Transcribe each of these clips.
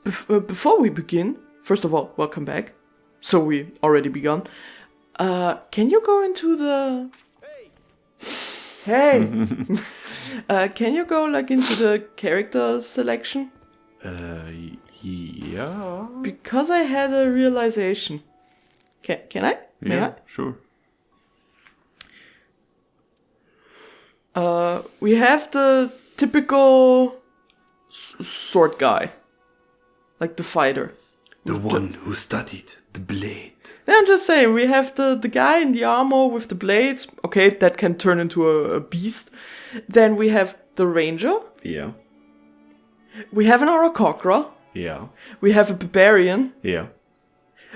Before we begin, first of all, welcome back. So we already begun. Can you go into the... Hey! Can you go into the character selection? Yeah. Because I had a realization. Can I? May Yeah, I? sure. We have the typical sword guy. Like the fighter. The one who studied the blade. I'm just saying, we have the guy in the armor with the blades. Okay, that can turn into a beast. Then we have the ranger. Yeah. We have an Aarakocra. Yeah. We have a barbarian. Yeah.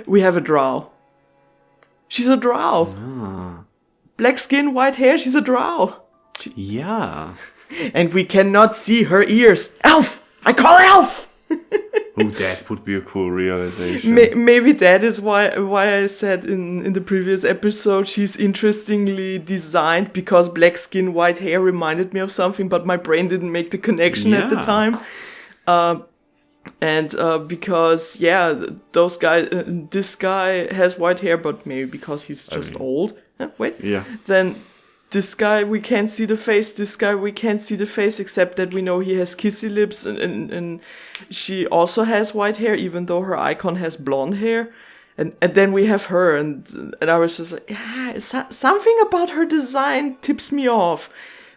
We have a drow. She's a drow. Ah. Black skin, white hair, she's a drow. Yeah. And we cannot see her ears. Elf! I call elf! Oh, that would be a cool realization. Maybe that is why I said in the previous episode she's interestingly designed, because black skin, white hair reminded me of something, but my brain didn't make the connection at the time. Because those guys, this guy has white hair, but maybe because he's just old. Yeah. Then this guy we can't see the face. This guy we can't see the face, except that we know he has kissy lips, and she also has white hair, even though her icon has blonde hair. And then we have her, and I was just like, something about her design tips me off.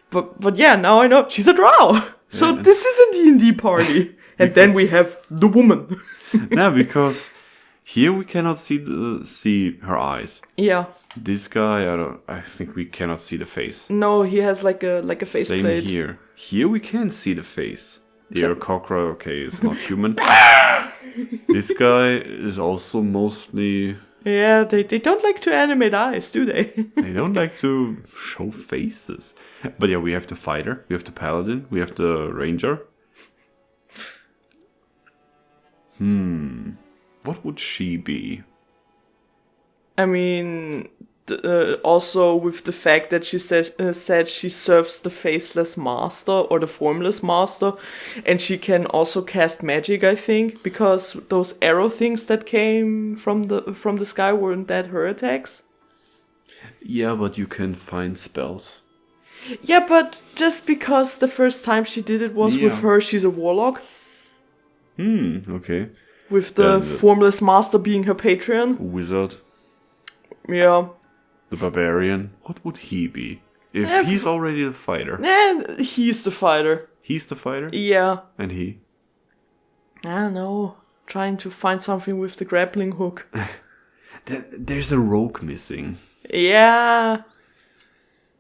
But yeah, now I know she's a drow. So this is a D&D party. And then we have the woman. No, because here we cannot see her eyes. Yeah. This guy, I think we cannot see the face. No, he has like a face Same plate. here. Here we can see the face. The Aarakocra, okay, is not human. This guy is also mostly... Yeah, they don't like to animate eyes, do they? They don't like to show faces. But yeah, we have the fighter, we have the paladin, we have the ranger. What would she be? I mean, also with the fact that she said she serves the faceless master or the formless master, and she can also cast magic, I think, because those arrow things that came from the sky weren't that her attacks. Yeah, but you can find spells. Yeah, but just because the first time she did it was with her, she's a warlock. Okay. With the formless master being her patron. Wizard. Yeah. The barbarian. What would he be? If he's already the fighter. He's the fighter. He's the fighter? Yeah. And he? I don't know. Trying to find something with the grappling hook. There's a rogue missing. Yeah.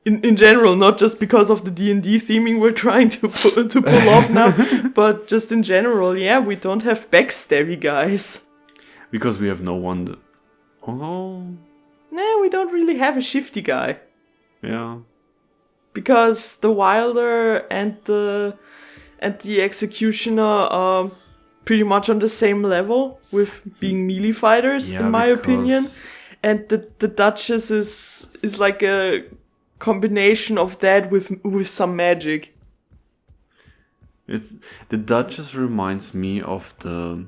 In general, not just because of the D&D theming we're trying to pull off now, but just in general, we don't have backstabby guys. Because we have no one We don't really have a shifty guy. Yeah. Because the Wilder and the Executioner are pretty much on the same level with being melee fighters, in my opinion. And the Duchess is like a combination of that with some magic. The Duchess reminds me of the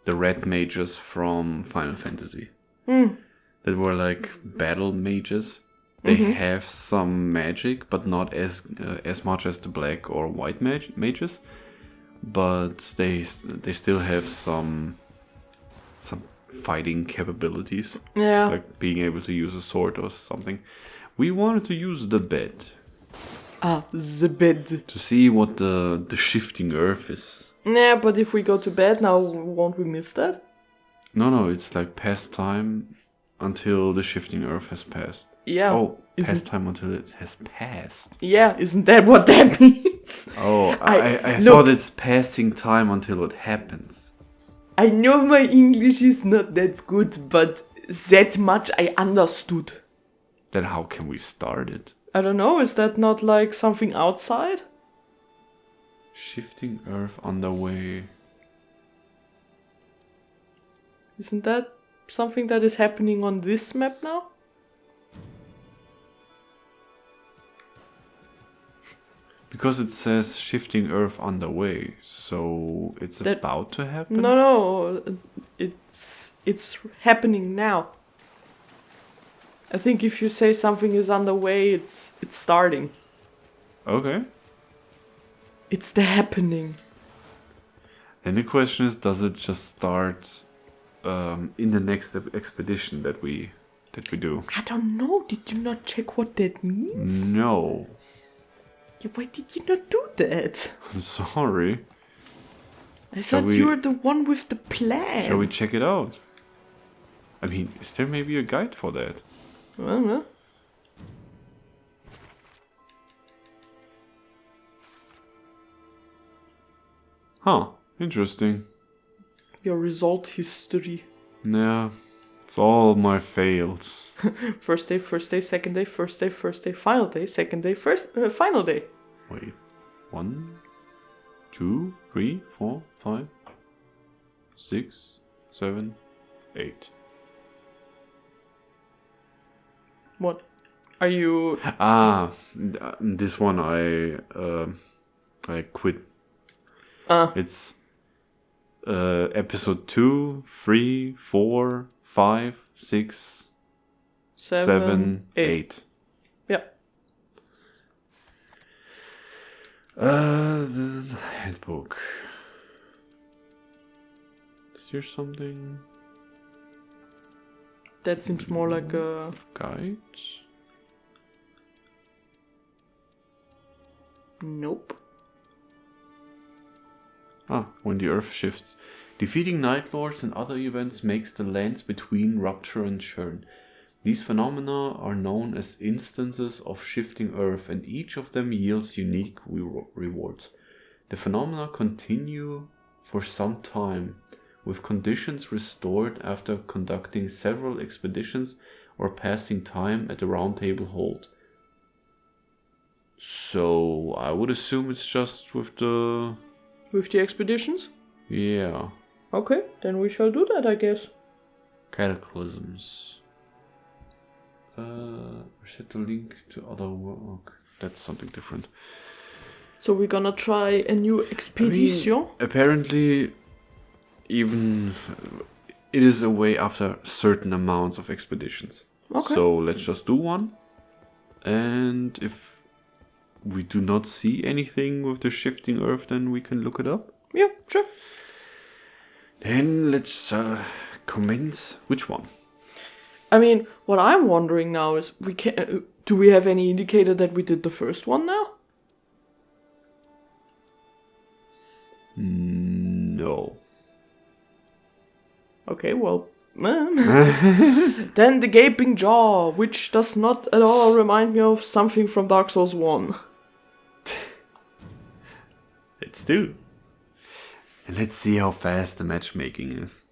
red mages from Final Fantasy. That were like battle mages. They have some magic, but not as much as the black or white mages. But they still have some fighting capabilities. Yeah. Like being able to use a sword or something. We wanted to use the bed. The bed. To see what the shifting earth is. Yeah, but if we go to bed now, won't we miss that? No, it's like past time until the shifting earth has passed. Yeah. Oh, past time until it has passed. Yeah, isn't that what that means? Oh, I thought it's passing time until it happens. I know my English is not that good, but that much I understood. Then how can we start it? I don't know, is that not like something outside? Shifting earth underway. Isn't that something that is happening on this map now? Because it says shifting Earth underway, so it's about to happen? No, it's happening now. I think if you say something is underway, it's starting. Okay. It's the happening. And the question is, does it just start in the next expedition that we do? I don't know. Did you not check what that means? No. Yeah, why did you not do that? I'm sorry. I thought you were the one with the plan. Shall we check it out? I mean, is there maybe a guide for that? I don't know. Huh. Interesting. Your result history. Yeah. It's all my fails. First day, second day, first day, final day, second day, final day. Wait. 1, 2, 3, 4, 5, 6, 7, 8. What? Are you... This one I quit. It's episode 2, 3, 4, 5, 6, 7, 8. Yeah. The handbook. Is here something? That seems more like a... Guide? Nope. When the Earth shifts. Defeating Night Lords and other events makes the lands between rupture and churn. These phenomena are known as instances of shifting Earth, and each of them yields unique rewards. The phenomena continue for some time, with conditions restored after conducting several expeditions or passing time at the Round Table Hold. So I would assume it's just with the... With the expeditions? Yeah. Okay, then we shall do that, I guess. Cataclysms. Set the link to other work. That's something different. So we're gonna try a new expedition? I mean, apparently, even it is a way after certain amounts of expeditions. Okay. So let's just do one. And if we do not see anything with the shifting Earth, then we can look it up. Yeah, sure. Then let's commence. Which one? I mean, what I'm wondering now is, do we have any indicator that we did the first one now? No. Okay, well, then the Gaping Jaw, which does not at all remind me of something from Dark Souls 1. Let's do. And let's see how fast the matchmaking is.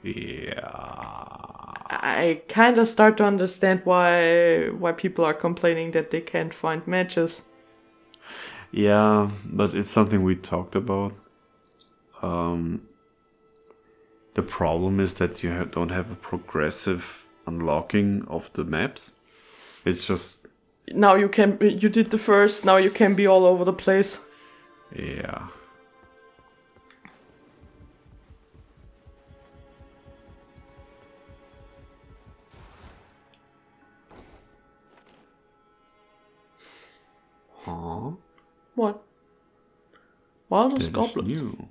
Yeah. I kind of start to understand why people are complaining that they can't find matches. Yeah, but it's something we talked about. The problem is that you don't have a progressive unlocking of the maps. It's just... Now you did the first, now you can be all over the place. Yeah. Huh? What? Wildest That is Goblins. new.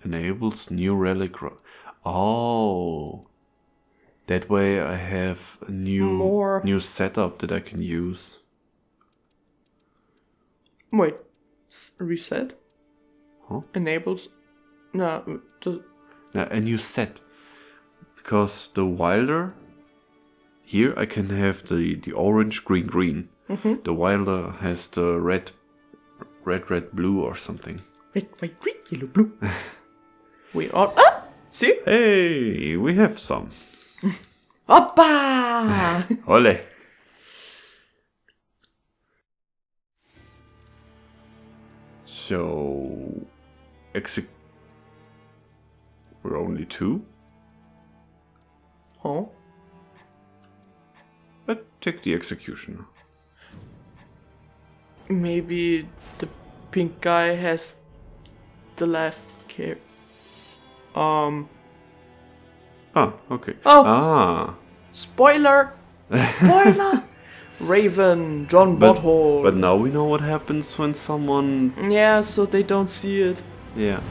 Enables new relic. Oh. That way I have a new setup that I can use. Wait. Reset? Huh? Enables... No, A new set. Because the Wilder... Here I can have the orange, green, green. The wilder has the red, blue or something. Red, white, green, yellow, blue. We are... Ah! See? Hey, we have some. Hoppa! Ole. So... We're only 2? Oh. But take the executioner. Maybe the pink guy has the last care. Ah, okay. Oh. Ah. Spoiler! Spoiler! Raven, John Butthole. But now we know what happens when someone... Yeah, so they don't see it. Yeah.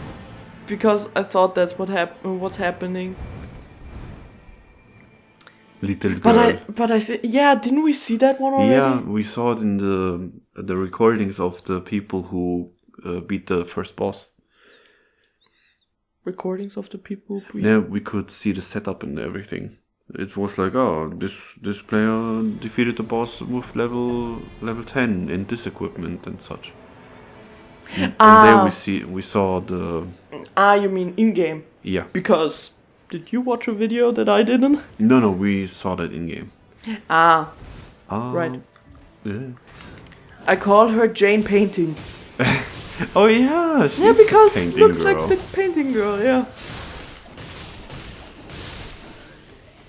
Because I thought that's what's happening. Little girl. But I think... Yeah, didn't we see that one already? Yeah, we saw it in the recordings of the people who beat the first boss. Recordings of the people who... Yeah, we could see the setup and everything. It was like, oh, this player defeated the boss with level 10 in this equipment and such. And there we saw the... Ah, you mean in-game? Yeah. Because... Did you watch a video that I didn't? No, we saw that in-game. Ah. Right. Yeah. I call her Jane Painting. Oh yeah, she's Yeah, because the painting looks girl. like the painting girl, yeah.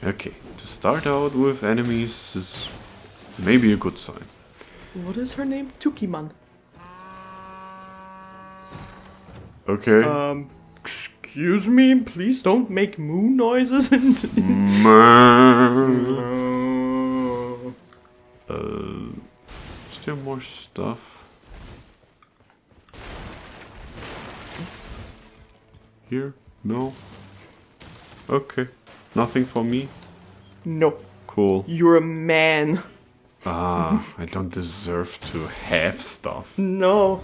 Okay, to start out with enemies is maybe a good sign. What is her name? Tukiman. Okay. Excuse me, please don't make moo noises. Is there more stuff? Here? No? Okay. Nothing for me? No, Cool. you're a man. Ah, I don't deserve to have stuff. No.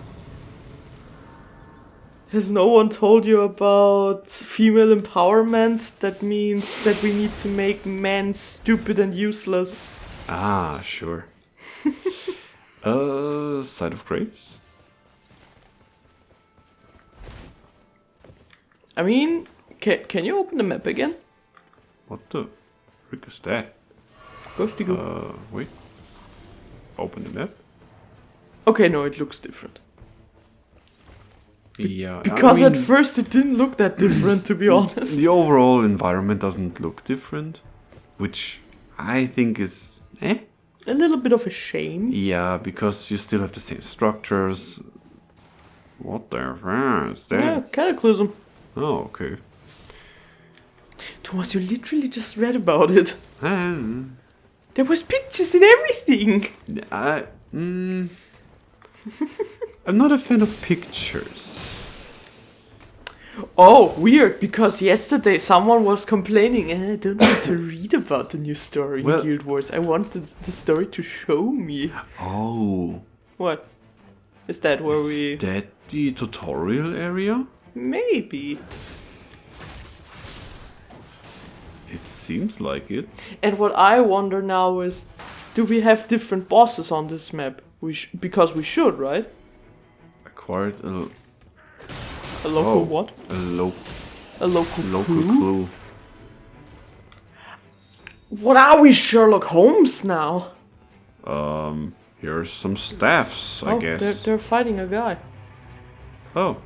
Has no one told you about female empowerment? That means that we need to make men stupid and useless. Ah, sure. Side of Grace? I mean, can you open the map again? What the frick is that? Ghosty go. Wait. Open the map? Okay, no, it looks different. Yeah. Because at first it didn't look that different, to be honest. The overall environment doesn't look different, which I think is A little bit of a shame. Yeah, because you still have the same structures. What the hell is that? Yeah, Cataclysm. Oh, okay. Thomas, you literally just read about it. Um, There was pictures and everything. I'm not a fan of pictures. Oh, weird, because yesterday someone was complaining, I don't want to read about the new story in Guild Wars. I wanted the story to show me. Oh. What? Is that where we... Is that the tutorial area? Maybe. It seems like it. And what I wonder now is, do we have different bosses on this map? Because we should, right? Acquired a local what? A local clue. clue? What are we, Sherlock Holmes now? Here's some staffs, I guess. They're fighting a guy. Oh.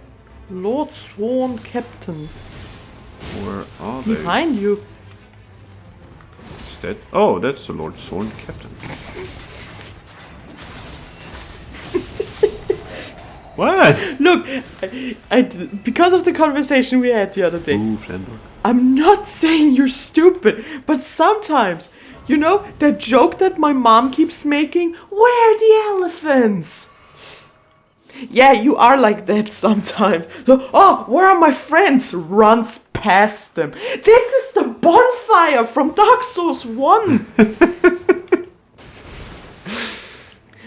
Lord Sworn Captain. Where are they? Behind you. Is that? Oh, that's the Lord Sworn Captain. What? Look, because of the conversation we had the other day. Ooh, Flandor. I'm not saying you're stupid, but sometimes, you know, that joke that my mom keeps making, where are the elephants? Yeah, you are like that sometimes. Oh, where are my friends? Runs past them. This is the bonfire from Dark Souls 1.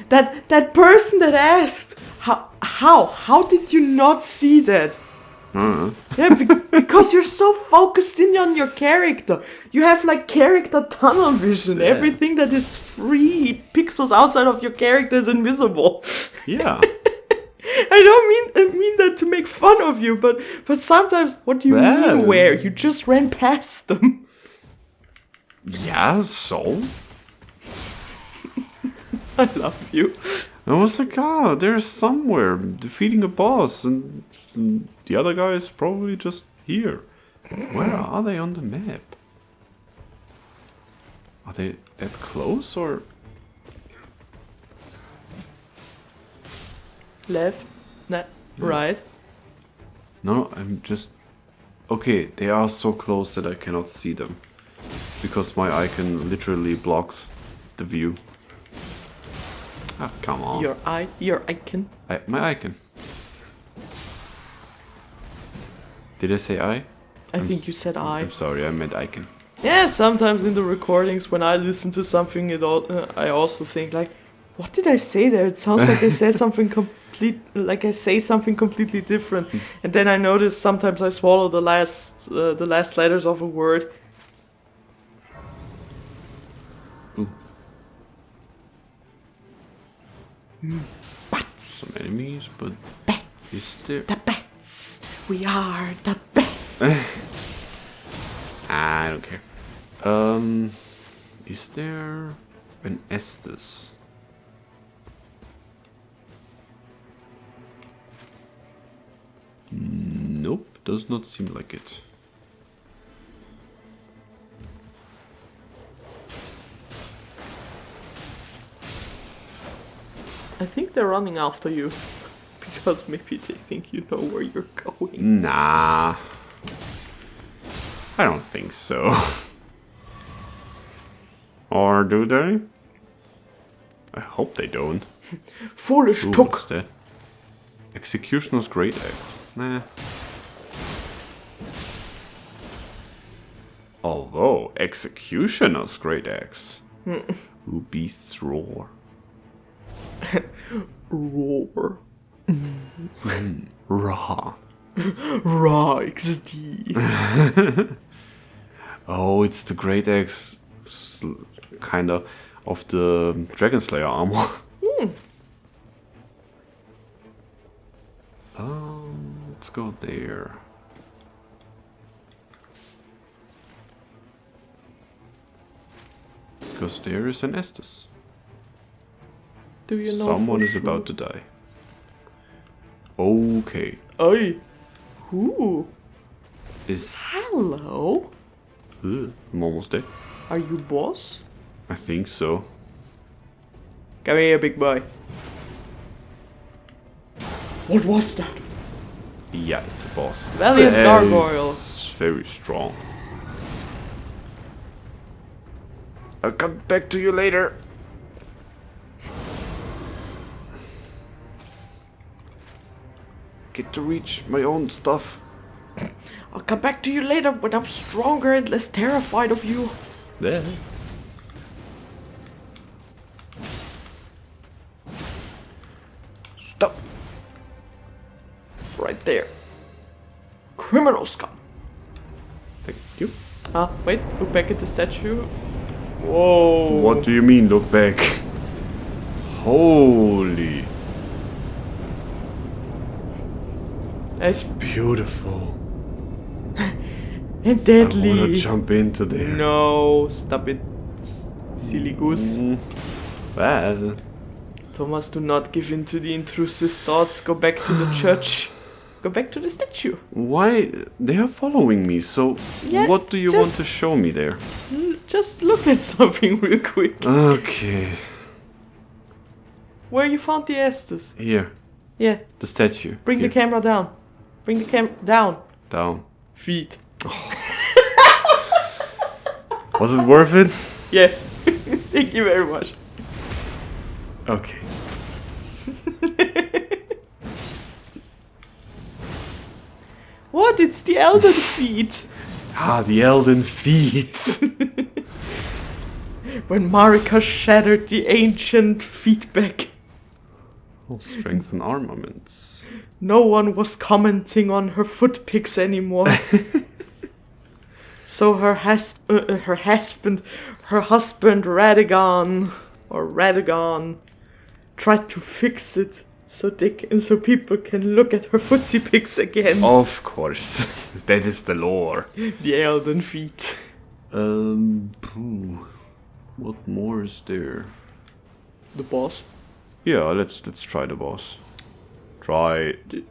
that person that asked, how did you not see that? Yeah, because you're so focused in on your character. You have like character tunnel vision. Yeah. Everything that is 3 pixels outside of your character is invisible. Yeah. I don't mean that to make fun of you, but sometimes what do you mean where? You just ran past them. Yeah, so? I love you. I was like, they're somewhere defeating a boss, and the other guy is probably just here. Where are they on the map? Are they that close, or? Left, right. No, I'm just... Okay, they are so close that I cannot see them. Because my icon literally blocks the view. Ah, come on. Your icon. My icon. Did I say I? I think you said I. I'm sorry, I meant icon. Yeah, sometimes in the recordings when I listen to something, I also think like, what did I say there? It sounds like I say something completely different. And then I notice sometimes I swallow the last letters of a word. Bats. Some enemies, but Bats. is there? The bats. We are the bats. I don't care. Is there an Estes? Nope, does not seem like it. I think they're running after you. Because maybe they think you know where you're going. Nah. I don't think so. Or do they? I hope they don't. Foolish Ooh, took. what's that? Executioner's Great Axe. Nah. Although, Executioner's Great Axe. Ooh, beasts roar. Roar. Raw. Raw XD. Oh, it's the Great Axe, kind of the Dragon Slayer armor. Let's go there. Because there is an Estes. Do you know? Someone is about to die. Okay. Oi. Who? Is... Hello. I'm almost dead. Are you boss? I think so. Come here, big boy. What was that? Yeah, it's a boss. Valiant gargoyle. It's very strong. I'll come back to you later. Get to reach my own stuff. I'll come back to you later when I'm stronger and less terrified of you. There. Stop. Right there. Criminal scum. Thank you. Wait, look back at the statue. Whoa. What do you mean, look back? Holy. It's beautiful. And deadly. I wanna jump into there. No, stop it. Silly goose. Well. Thomas, do not give in to the intrusive thoughts. Go back to the church. Go back to the statue. Why? They are following me, so Yeah, what do you want to show me there? Just look at something real quick. Okay. Where you found the Estes? Here. Yeah. The statue. Bring Here. the camera down. Bring the down. Down. Feet. Was it worth it? Yes. Thank you very much. Okay. What? It's the Elden feet. The Elden feet. When Marika shattered the ancient feedback. I'll strengthen armaments. No one was commenting on her foot pics anymore. So her husband Radagon, tried to fix it so people can look at her footsie pics again. Of course, that is the lore. The Elden feet. What more is there? The boss. Yeah, let's try the boss. Try the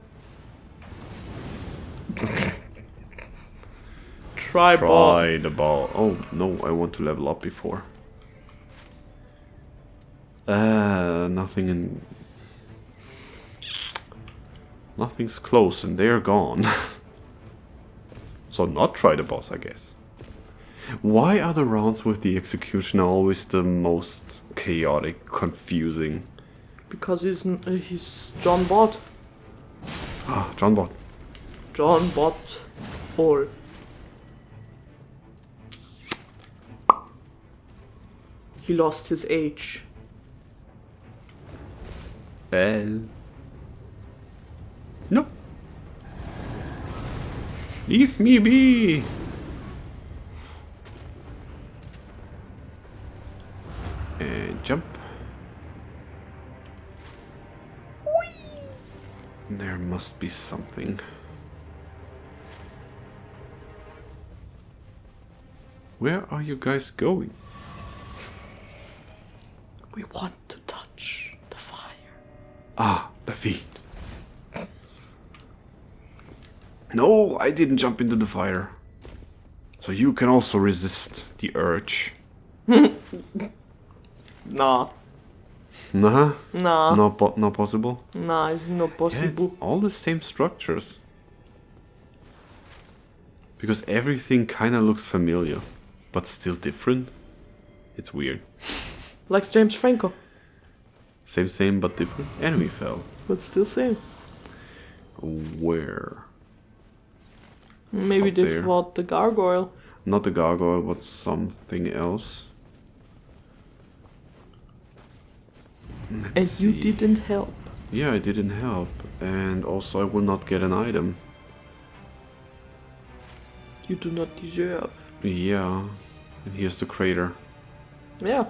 ball. Oh no, I want to level up before. Nothing's close and they're gone. So not try the boss, I guess. Why are the rounds with the executioner always the most chaotic, confusing? Because he's John Bot. Ah, John Bot. John Bot all. He lost his age. No. Leave me be. And jump. Whee! There must be something. Where are you guys going? We want to touch the fire. Ah, the feet. No, I didn't jump into the fire. So you can also resist the urge. Nah. Nah? Nah. Not possible? Nah, it's not Yeah, possible. it's all the same structures. Because everything kind of looks familiar, but still different. It's weird. Like James Franco. Same, but different. Enemy fell. But still same. Where? Maybe Up they there. fought the gargoyle. Not the gargoyle, but something else. Let's And you see. didn't help. Yeah, I didn't help. And also I will not get an item. You do not deserve. Yeah. And here's the crater. Yeah.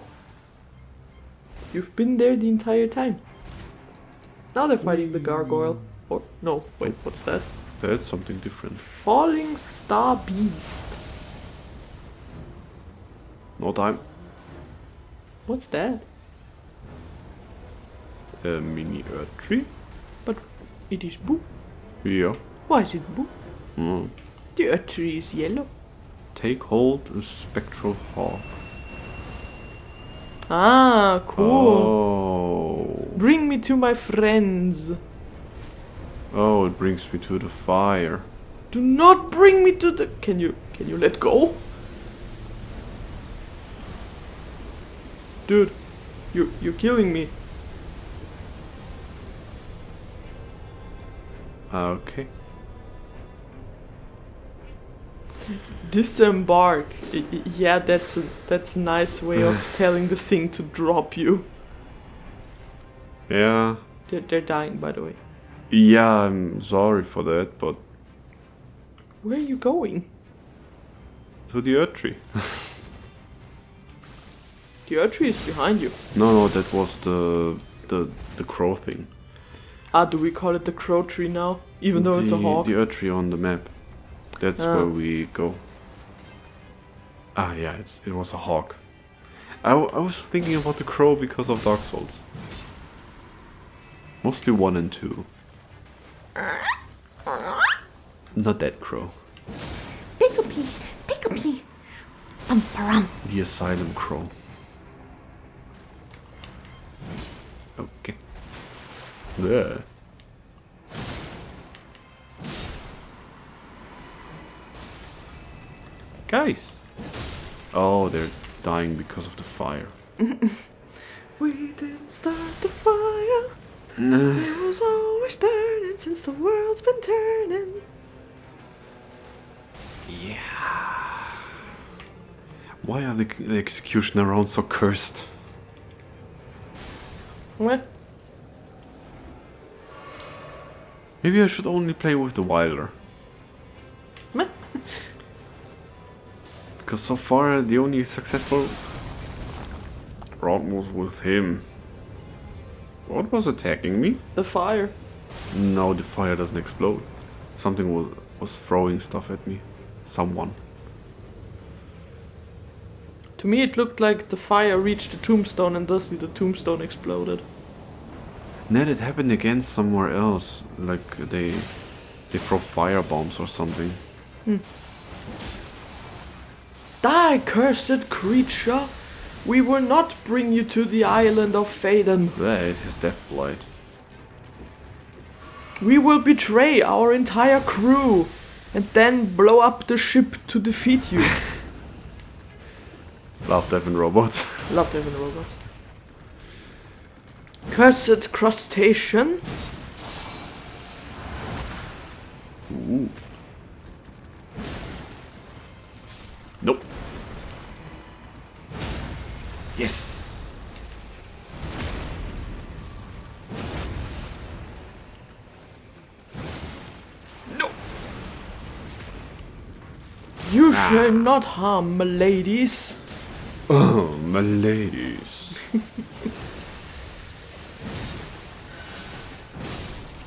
You've been there the entire time. Now they're fighting the gargoyle. Or, no, wait, what's that? That's something different. Falling Star Beast. No time. What's that? A mini earth tree? But it is blue. Yeah. Why is it blue? Mm. The earth tree is yellow. Take hold a spectral hawk. Ah, cool. Oh. Bring me to my friends. Oh, it brings me to the fire. Do not bring me to the... Can you let go? Dude, you're killing me. Okay. Disembark. Yeah, that's a nice way of telling the thing to drop you. Yeah. They're dying, by the way. Yeah, I'm sorry for that, but Where are you going? to the earth tree. The earth tree is behind you. No, that was the crow thing. Ah, do we call it the crow tree now? Even though it's a hawk? The earth tree on the map. That's where we go. Ah, yeah, it was a hawk. I was thinking about the crow because of Dark Souls. Mostly 1 and 2. Not that crow. Pickle-pee. Bum-ba-rum. The asylum crow. Okay. There. Guys. Oh, they're dying because of the fire. We didn't start the fire. It was always burning since the world's been turning. Yeah. Why are the executioner rounds so cursed? What? Maybe I should only play with the Wilder. Meh. Because so far the only successful round was with him. What was attacking me? The fire. No, the fire doesn't explode. Something was throwing stuff at me. Someone. To me it looked like the fire reached the tombstone and thusly the tombstone exploded. No, it happened again somewhere else. Like they throw fire bombs or something. Die, cursed creature! We will not bring you to the island of Faden. Right, his death blight. We will betray our entire crew and then blow up the ship to defeat you. Love Devin robots. Love Devin robots. Cursed crustacean. Ooh. Nope. Yes. No. You shall not harm my ladies. Oh, my ladies.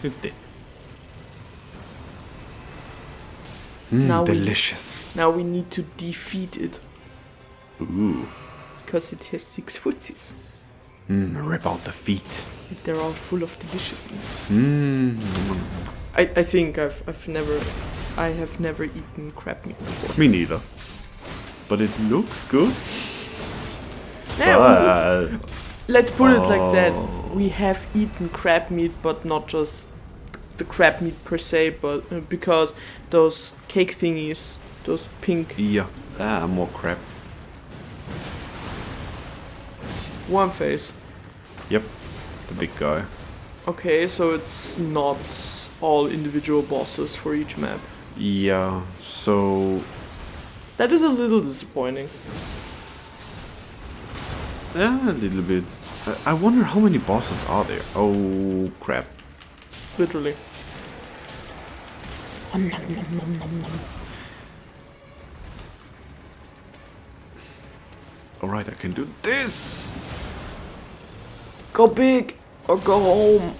It's dead. Now delicious. Now we need to defeat it. Ooh. Because it has 6 footsies. Rip out the feet. They're all full of deliciousness. I think I have never eaten crab meat before. Me neither. But it looks good. Yeah, let's put it like that. We have eaten crab meat, but not just the crab meat per se, but because those cake thingies, those pink. Yeah. More crap. One face. Yep. The big guy. Okay, so it's not all individual bosses for each map. Yeah. So. That is a little disappointing. Yeah, a little bit. I wonder how many bosses are there. Oh crap. Literally. Alright, I can do this. Go big or go home.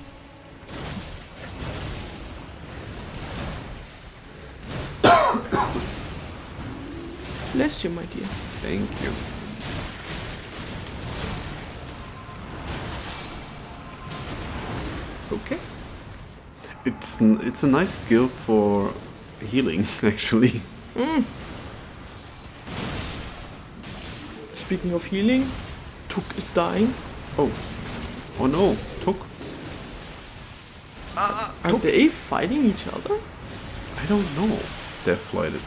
Bless you, my dear. Thank you. Okay. It's a nice skill for healing, actually. Speaking of healing, Tuk is dying. Oh no, Tuk. Are they fighting each other? I don't know. Death blighted.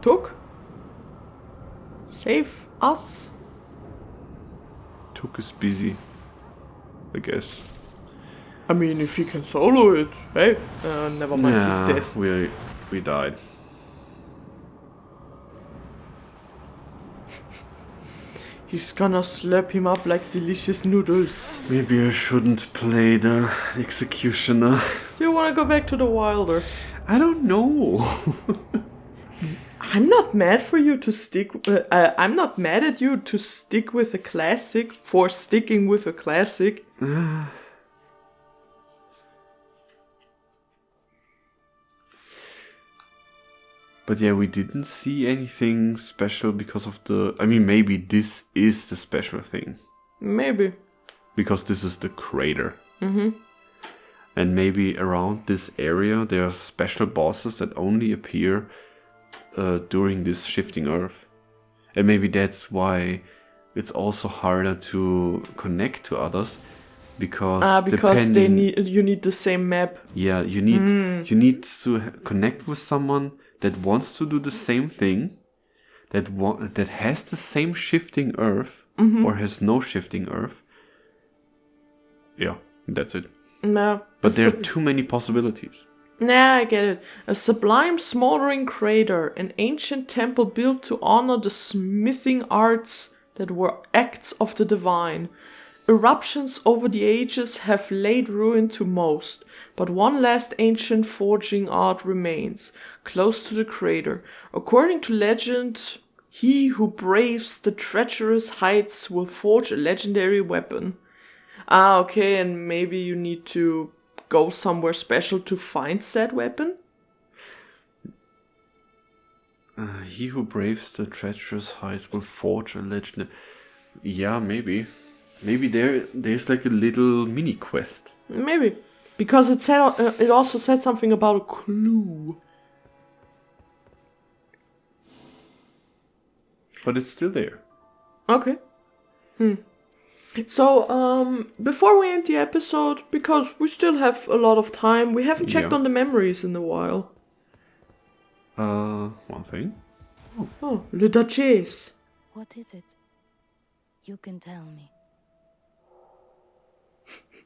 Tuk? Save us? Tuk is busy, I guess. I mean, if he can solo it, hey, never mind, he's dead. We died. He's gonna slurp him up like delicious noodles. Maybe I shouldn't play the executioner. Do you wanna go back to the Wilder? I don't know. I'm not mad for you to stick. I'm not mad at you to stick with a classic for sticking with a classic. But yeah, we didn't see anything special because of the... I mean, maybe this is the special thing. Maybe. Because this is the crater. And maybe around this area there are special bosses that only appear during this shifting earth. And maybe that's why it's also harder to connect to others. Because you need the same map. Yeah, you need to connect with someone that wants to do the same thing, that has the same shifting earth, or has no shifting earth. Yeah, that's it. No, but there are too many possibilities. Nah, I get it. A sublime smoldering crater, an ancient temple built to honor the smithing arts that were acts of the divine. Eruptions over the ages have laid ruin to most, but one last ancient forging art remains, close to the crater. According to legend, he who braves the treacherous heights will forge a legendary weapon. Ah, okay, and maybe you need to go somewhere special to find said weapon? He who braves the treacherous heights will forge a legend. Yeah, maybe. Maybe there's like a little mini quest. Maybe. Because it also said something about a clue. But it's still there. Okay. So, before we end the episode, because we still have a lot of time, we haven't checked on the memories in a while. One thing. Oh, Le Duchesse. What is it? You can tell me.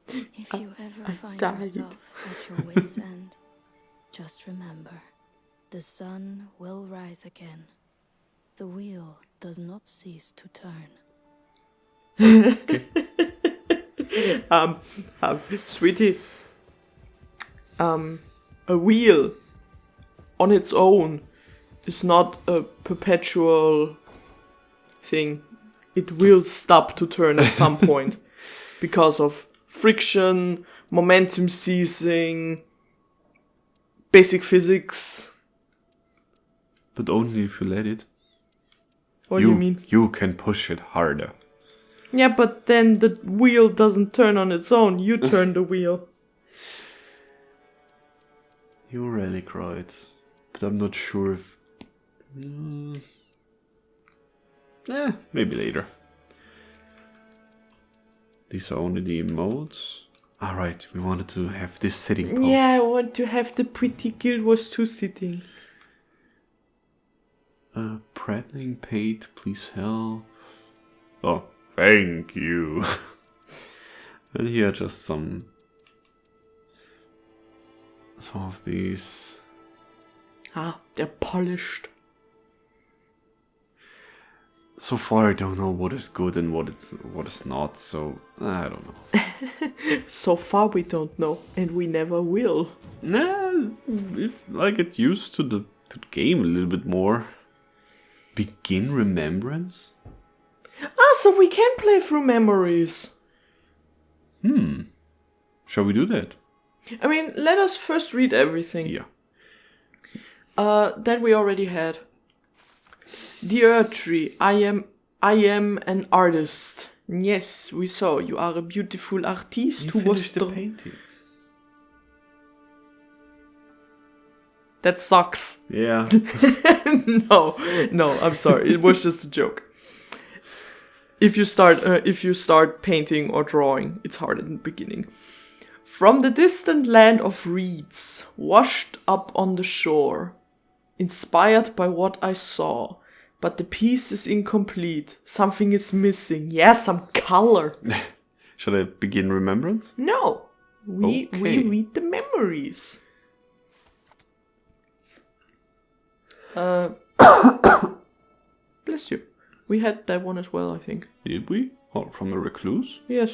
If you ever find yourself at your wit's end, just remember, the sun will rise again. The wheel does not cease to turn. Sweetie, a wheel on its own is not a perpetual thing. It will stop to turn at some point because of friction, momentum ceasing, basic physics. But only if you let it. What do you mean? You can push it harder. Yeah, but then the wheel doesn't turn on its own. You turn the wheel. You're relic right. But I'm not sure if... maybe later. These are only the emotes. Alright, we wanted to have this sitting pose. Yeah, I want to have the pretty Guild Wars 2 sitting. Prattling paid, please help. Oh, thank you. And here are just some of these. Ah, they're polished. So far I don't know what is good and what is not, so I don't know. So far we don't know, and we never will. Nah, if I get used to the game a little bit more. Begin remembrance? Ah, so we can play through memories. Shall we do that? I mean, let us first read everything. Yeah. That we already had. Dear Tree, I am an artist. Yes, we saw. You are a beautiful artist who was the painting. That sucks. Yeah. No, I'm sorry. It was just a joke. If you start painting or drawing, it's hard in the beginning. From the distant land of reeds, washed up on the shore, inspired by what I saw, but the piece is incomplete. Something is missing. Yeah, some color. Shall I begin remembrance? No, we read the memories. Bless you. We had that one as well, I think. Did we? Or from a recluse? Yes.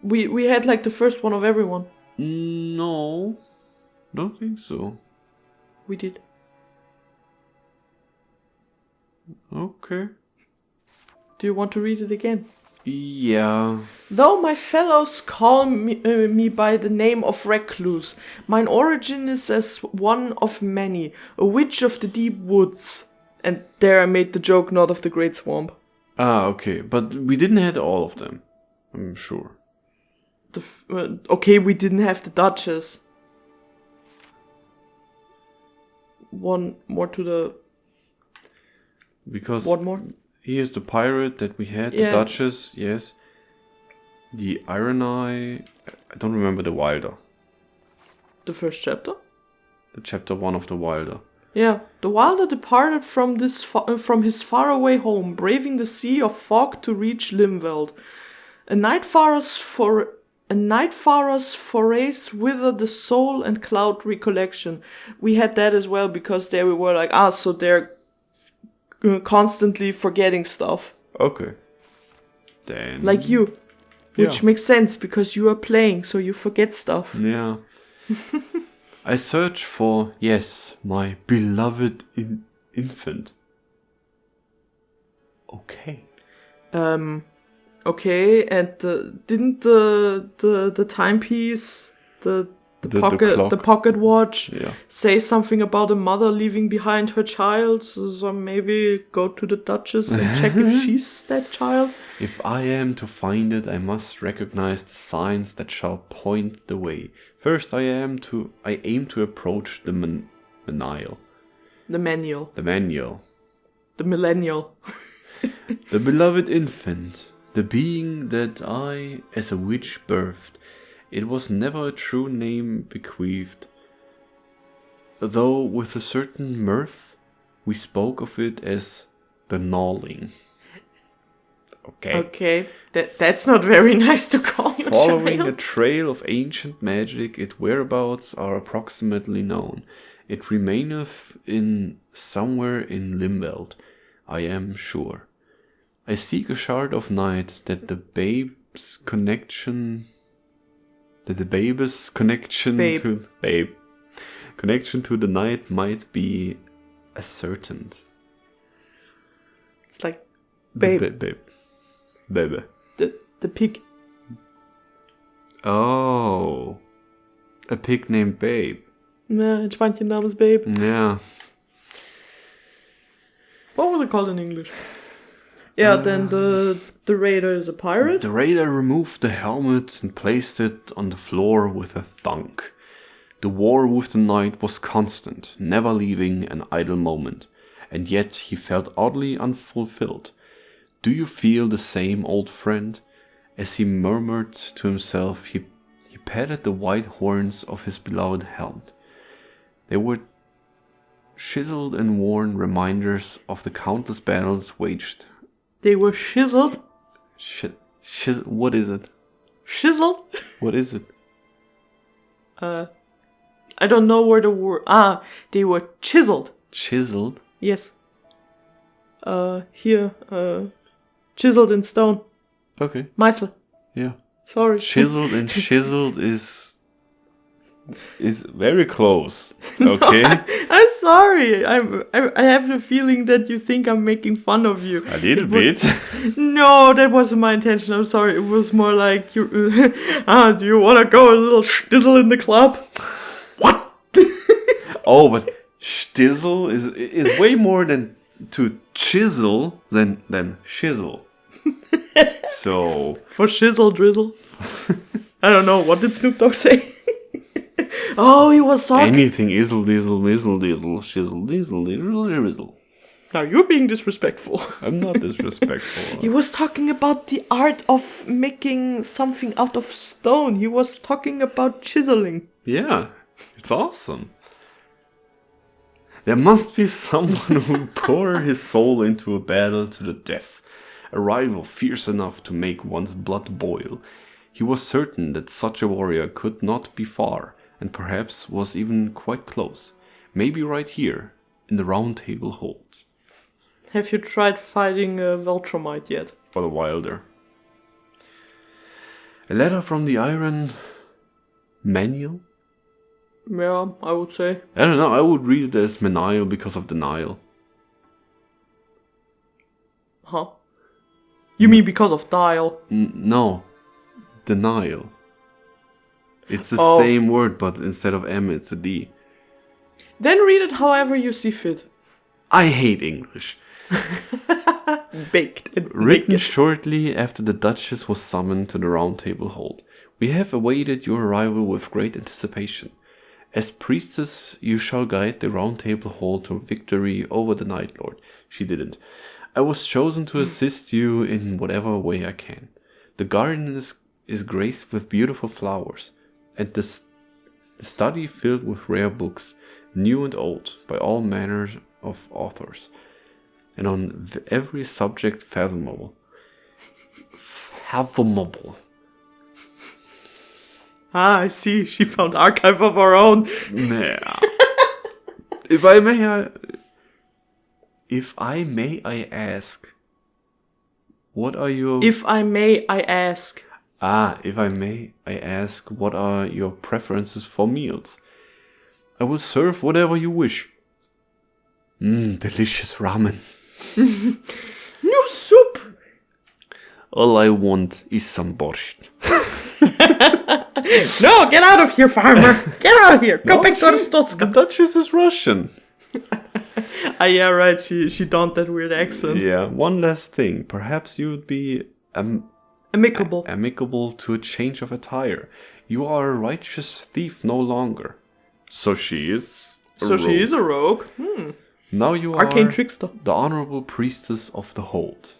We had like the first one of everyone. No. Don't think so. We did. Okay. Do you want to read it again? Yeah. Though my fellows call me by the name of Recluse, mine origin is as one of many, a witch of the deep woods. And there I made the joke, not of the great swamp. Ah, okay. But we didn't have all of them. I'm sure. Okay, we didn't have the Duchess. One more to the... Because one more? Here's the pirate that we had, Yeah. the Duchess, yes. The Iron Eye... I don't remember the Wilder. The first chapter? The chapter 1 of the Wilder. Yeah, the Wilder departed from his faraway home, braving the sea of fog to reach Limveld. A nightfarer's forays wither the soul and cloud recollection. We had that as well, because there we were like, so they're constantly forgetting stuff. Okay. Then... Like you. Which Yeah. makes sense, because you are playing, so you forget stuff. Yeah. I search for, yes, my beloved infant. Okay. Okay, and didn't the timepiece, the clock. pocket watch, Yeah. say something about a mother leaving behind her child? So maybe go to the Duchess and check if she's that child. If I am to find it, I must recognize the signs that shall point the way. First, I aim to approach the manual. The manual. The manual. The millennial. The beloved infant. The being that I, as a witch, birthed. It was never a true name bequeathed. Though with a certain mirth, we spoke of it as the gnawing. Okay, that's not very nice to call your Following a child. trail of ancient magic, its whereabouts are approximately known. It remaineth in somewhere in Limveld, I am sure. I seek a shard of night that the babe's connection to the night might be ascertained. It's like babe. Baby. The pig. Oh. A pig named Babe. Ja, ein Schweinchen namens Babe. Yeah. What was it called in English? Yeah, then the raider is a pirate. The raider removed the helmet and placed it on the floor with a thunk. The war with the night was constant, never leaving an idle moment, and yet he felt oddly unfulfilled. Do you feel the same, old friend? As he murmured to himself, he patted the white horns of his beloved helmet. They were chiseled and worn reminders of the countless battles waged. They were chiseled. What is it? Chiseled? What is it? I don't know where the word... they were chiseled. Chiseled? Yes. Here, chiseled in stone. Okay. Meisel. Yeah. Sorry. Chiseled and chiseled is very close. Okay. I'm sorry. I have the feeling that you think I'm making fun of you. A little bit. No, that wasn't my intention. I'm sorry. It was more like you. Do you want to go a little stizzle in the club? What? Oh, but stizzle is way more than to chisel than shizzle. So for shizzle drizzle. I don't know. What did Snoop Dogg say? Oh, he was talking. Anything izzle dizzle mizzle dizzle shizzle dizzle dizzle dizzle. Now you're being disrespectful. I'm not disrespectful. He was talking about the art of making something out of stone. He was talking about chiseling. Yeah, it's awesome. There must be someone who pour his soul into a battle to the death, a rival fierce enough to make one's blood boil. He was certain that such a warrior could not be far, and perhaps was even quite close. Maybe right here, in the Round Table Hold. Have you tried fighting a Veltromite yet? Or the Wilder. A letter from the Iron Manual? Yeah, I would say. I don't know, I would read it as Manial because of the Nile. Huh? You mean because of Dial? No, the Nile. It's the same word, but instead of M, it's a D. Then read it however you see fit. I hate English. Baked and Written naked. shortly after the Duchess was summoned to the Round Table Hold. We have awaited your arrival with great anticipation. As priestess, you shall guide the Round Table Hold to victory over the Night Lord. She didn't. I was chosen to assist you in whatever way I can. The garden is graced with beautiful flowers, and the study filled with rare books, new and old, by all manner of authors, and on every subject fathomable. I see. She found archive of her own. Yeah. If I may, I ask, what are your... If I may, I ask. If I may, I ask, what are your preferences for meals? I will serve whatever you wish. Delicious ramen. New soup! All I want is some borscht. No, get out of here, farmer! Get out of here! Go back to The Arstotzka! Duchess is Russian. Yeah, right, she donned that weird accent. Yeah, one last thing. Perhaps you would be Amicable. to a change of attire. You are a righteous thief no longer. So she is She is a rogue. Now you are Arcane trickster. the honorable priestess of the hold.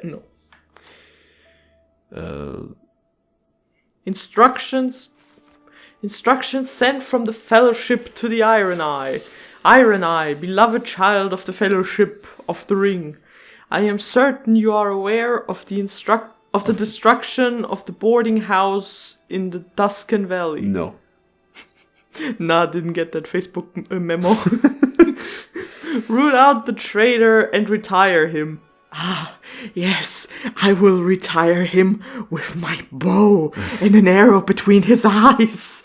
No. Uh, Instructions sent from the Fellowship to the Iron Eye. Iron Eye, beloved child of the Fellowship of the Ring. I am certain you are aware of the destruction of the boarding house in the Tuscan Valley. no. Nah, didn't get that Facebook memo. Root out the traitor and retire him. Ah, yes, I will retire him with my bow and an arrow between his eyes.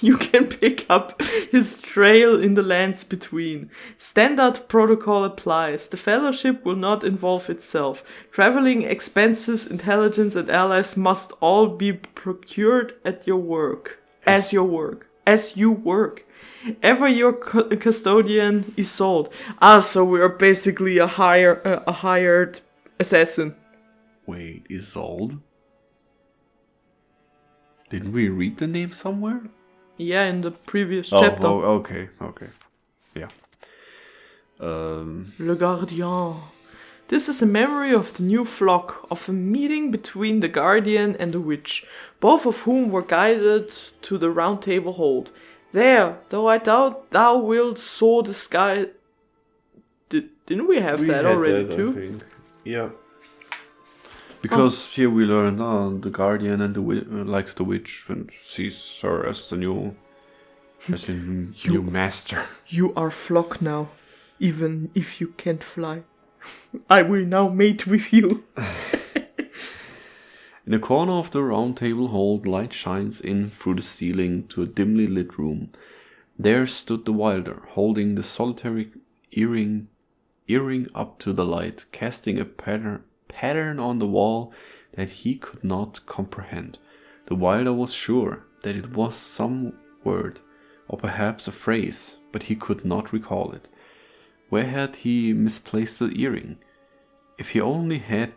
You can pick up his trail in the lands between. Standard protocol applies. The Fellowship will not involve itself. Traveling expenses, intelligence, and allies must all be procured at your work. As you work. Ever your custodian is sold. So we are basically a hired assassin. Wait, Isolde? Didn't we read the name somewhere? Yeah, in the previous chapter. Okay. Yeah. Le Gardien. This is a memory of the new flock, of a meeting between the Guardian and the Witch, both of whom were guided to the Round Table Hold. There, though I doubt thou wilt soar the sky... Didn't we have that already too? I think. Yeah. Because here we learn the Guardian and likes the Witch and sees her as the new master. You are flock now, even if you can't fly. I will now mate with you. In a corner of the round table hold, light shines in through the ceiling to a dimly lit room. There stood the Wilder, holding the solitary earring up to the light, casting a pattern on the wall that he could not comprehend. The Wilder was sure that it was some word, or perhaps a phrase, but he could not recall it. Where had he misplaced the earring? If he only had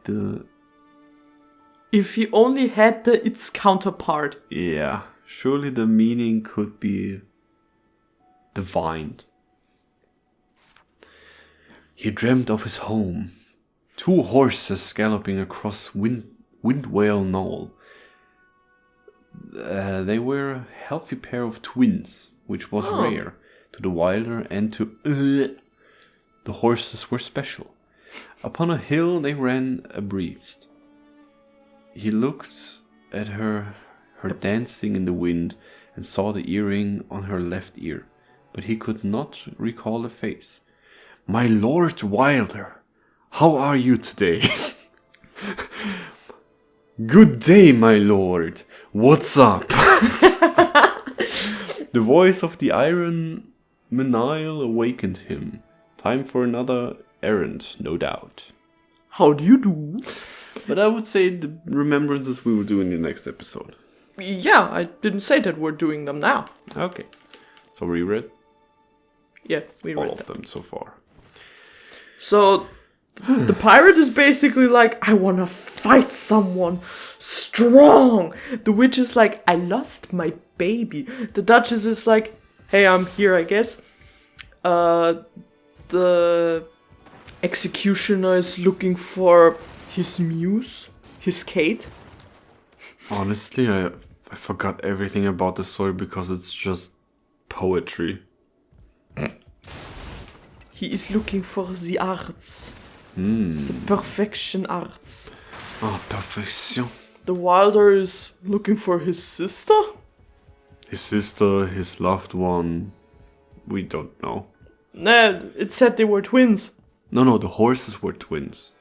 its counterpart. Yeah, surely the meaning could be divined. He dreamt of his home. 2 horses galloping across Windwale Knoll. They were a healthy pair of twins, which was rare to the Wilder, and to the horses were special. Upon a hill they ran abreast. He looked at her dancing in the wind, and saw the earring on her left ear, but he could not recall the face. "My Lord Wilder, how are you today?" "Good day, my lord. What's up?" The voice of the Iron Menile awakened him. Time for another errand, no doubt. How do you do? But I would say the remembrances we will do in the next episode. Yeah, I didn't say that we're doing them now. Okay. So we read Yeah, we all read of that. them so far. So the pirate is basically like, I wanna fight someone strong. The witch is like, I lost my baby. The Duchess is like, hey, I'm here, I guess. The executioner is looking for his muse, his Kate. Honestly, I forgot everything about the story because it's just poetry. He is looking for the arts. The perfection arts. Ah, perfection. The Wilder is looking for his sister? His sister, his loved one. We don't know. Nah, it said they were twins. No, the horses were twins.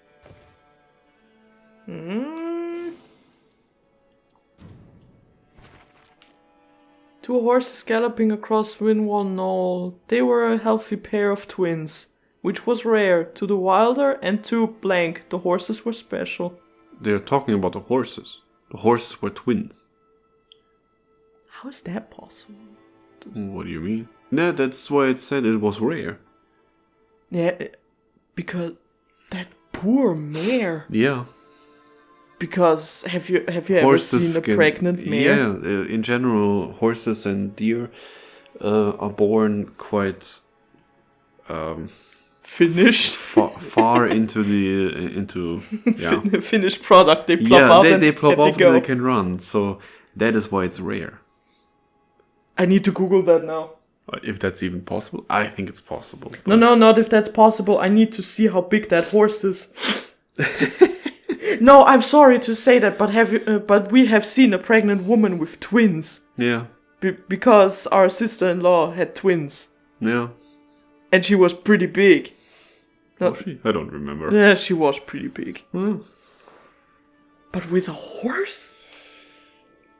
Two horses galloping across Windwall Knoll. They were a healthy pair of twins, which was rare. To the wilder and to blank, the horses were special. They're talking about the horses. The horses were twins. How is that possible? What do you mean? Yeah, that's why it said it was rare. Yeah, because that poor mare. Yeah. Because have you ever seen a pregnant mare? Yeah, in general, horses and deer are born quite finished, far into finished product. They plop out. They plop off and they can run. So that is why it's rare. I need to Google that now. If that's even possible, I think it's possible. No, not if that's possible. I need to see how big that horse is. No, I'm sorry to say that, but we have seen a pregnant woman with twins. Yeah. Because our sister-in-law had twins. Yeah. And she was pretty big. Was she? I don't remember. Yeah, she was pretty big. Hmm. But with a horse?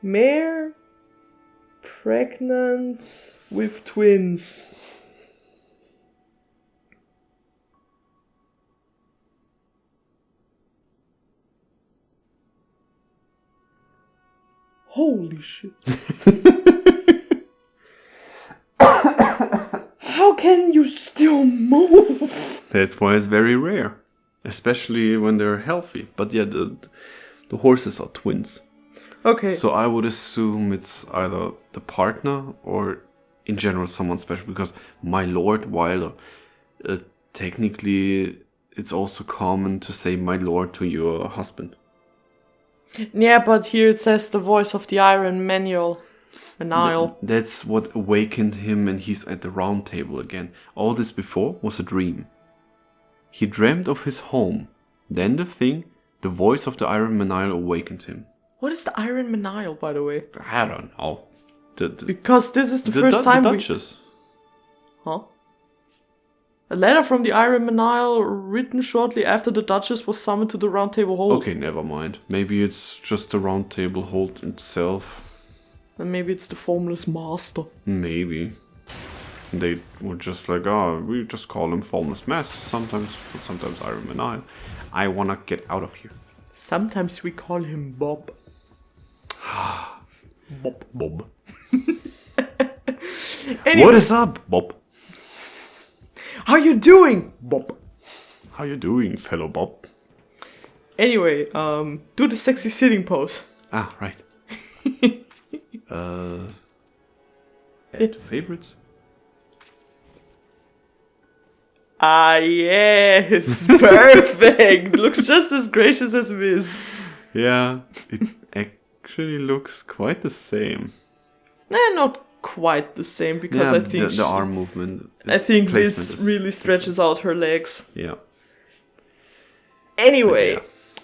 Mare? Pregnant with twins. Holy shit. How can you still move? That's why it's very rare. Especially when they're healthy. But yeah, the horses are twins. Okay. So I would assume it's either the partner or in general someone special. Because my lord Wilder, technically it's also common to say my lord to your husband. Yeah, but here it says the voice of the Iron Manual. That's what awakened him and he's at the round table again. All this before was a dream. He dreamt of his home. Then the voice of the Iron Manual awakened him. What is the Iron Manual, by the way? I don't know. Because this is the first time the Duchess. Huh? A letter from the Iron Manual written shortly after the Duchess was summoned to the Round Table Hold. Okay, never mind. Maybe it's just the Round Table Hold itself. And maybe it's the Formless Master. Maybe. They were just like, we just call him Formless Master. Sometimes Iron Manual. I wanna get out of here. Sometimes we call him Bob. Bob. Anyway. What is up, Bob? How you doing, Bob? How you doing, fellow Bob? Anyway, do the sexy sitting pose. Ah, right. Add to favorites. Ah, yes, perfect. Looks just as gracious as Viz. Yeah, it actually looks quite the same. Not quite the same because I think the arm movement. I think Viz really stretches out her legs. Yeah. Anyway,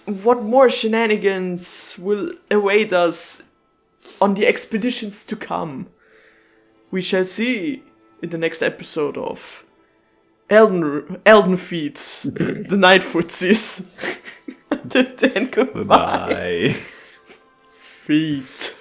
what more shenanigans will await us on the expeditions to come? We shall see in the next episode of Elden Feet, the Night Footsies. Then goodbye. Bye. Feet.